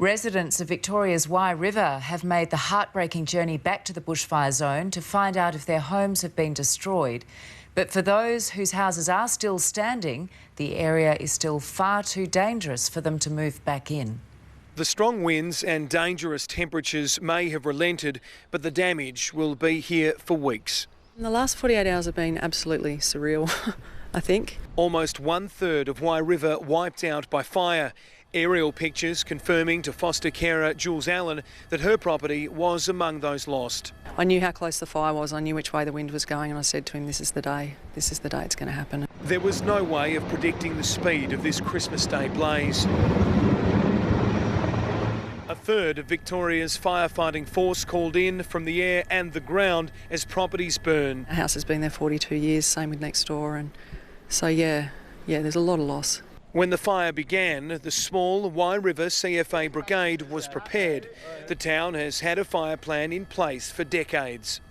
Residents of Victoria's Wye River have made the heartbreaking journey back to the bushfire zone to find out if their homes have been destroyed. But for those whose houses are still standing, the area is still far too dangerous for them to move back in. The strong winds and dangerous temperatures may have relented, but the damage will be here for weeks. The last 48 hours have been absolutely surreal, I think. Almost 1/3 of Wye River wiped out by fire. Aerial pictures confirming to foster carer Jules Allen that her property was among those lost. I knew how close the fire was, I knew which way the wind was going, and I said to him, this is the day it's going to happen. There was no way of predicting the speed of this Christmas Day blaze. A third of Victoria's firefighting force called in from the air and the ground as properties burn. Our house has been there 42 years, same with next door, and so yeah, there's a lot of loss. When the fire began, the small Wye River CFA brigade was prepared. The town has had a fire plan in place for decades.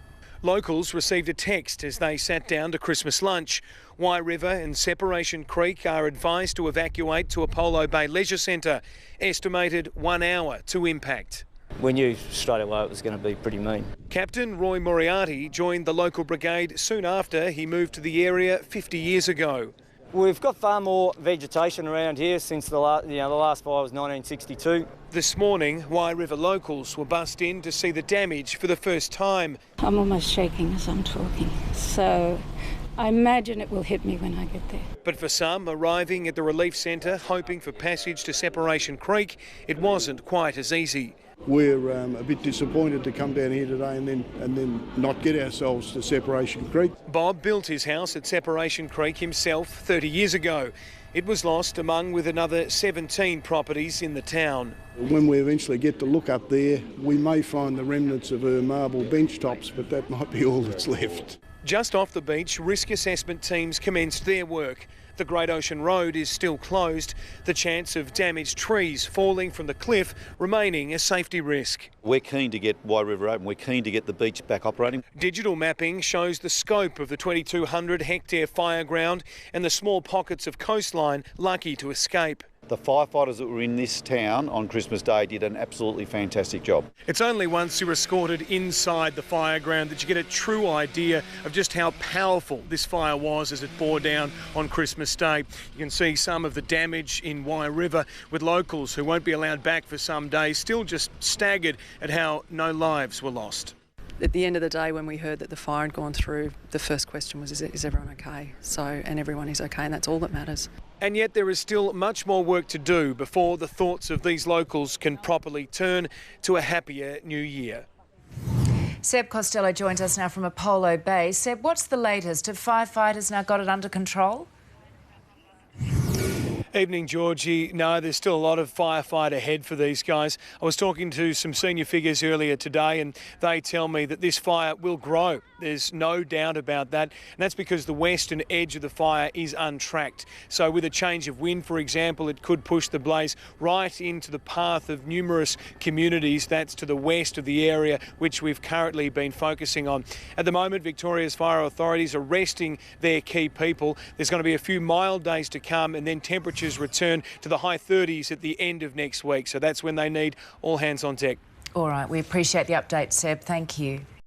Locals received a text as they sat down to Christmas lunch. Wye River and Separation Creek are advised to evacuate to Apollo Bay Leisure Centre. Estimated 1 hour to impact. We knew straight away it was going to be pretty mean. Captain Roy Moriarty joined the local brigade soon after he moved to the area 50 years ago. We've got far more vegetation around here since the last fire was 1962. This morning, Wye River locals were bussed in to see the damage for the first time. I'm almost shaking as I'm talking, so I imagine it will hit me when I get there. But for some arriving at the relief centre hoping for passage to Separation Creek, it wasn't quite as easy. We're a bit disappointed to come down here today and then not get ourselves to Separation Creek. Bob built his house at Separation Creek himself 30 years ago. It was lost among with another 17 properties in the town. When we eventually get to look up there, we may find the remnants of her marble bench tops, but that might be all that's left. Just off the beach, risk assessment teams commenced their work. The Great Ocean Road is still closed, the chance of damaged trees falling from the cliff remaining a safety risk. We're keen to get Wye River open, we're keen to get the beach back operating. Digital mapping shows the scope of the 2,200 hectare fireground and the small pockets of coastline lucky to escape. The firefighters that were in this town on Christmas Day did an absolutely fantastic job. It's only once you're escorted inside the fireground that you get a true idea of just how powerful this fire was as it bore down on Christmas Day. You can see some of the damage in Wye River, with locals who won't be allowed back for some days still just staggered at how no lives were lost. At the end of the day, when we heard that the fire had gone through, the first question was, is everyone okay? And everyone is okay, and that's all that matters. And yet there is still much more work to do before the thoughts of these locals can properly turn to a happier new year. Seb Costello joins us now from Apollo Bay. Seb, what's the latest? Have firefighters now got it under control? Evening, Georgie. No, there's still a lot of firefight ahead for these guys. I was talking to some senior figures earlier today and they tell me that this fire will grow. There's no doubt about that. And that's because the western edge of the fire is untracked. So with a change of wind, for example, it could push the blaze right into the path of numerous communities. That's to the west of the area which we've currently been focusing on. At the moment, Victoria's fire authorities are resting their key people. There's going to be a few mild days to come and then temperatures return to the high 30s at the end of next week. So that's when they need all hands on deck. All right, we appreciate the update, Seb. Thank you.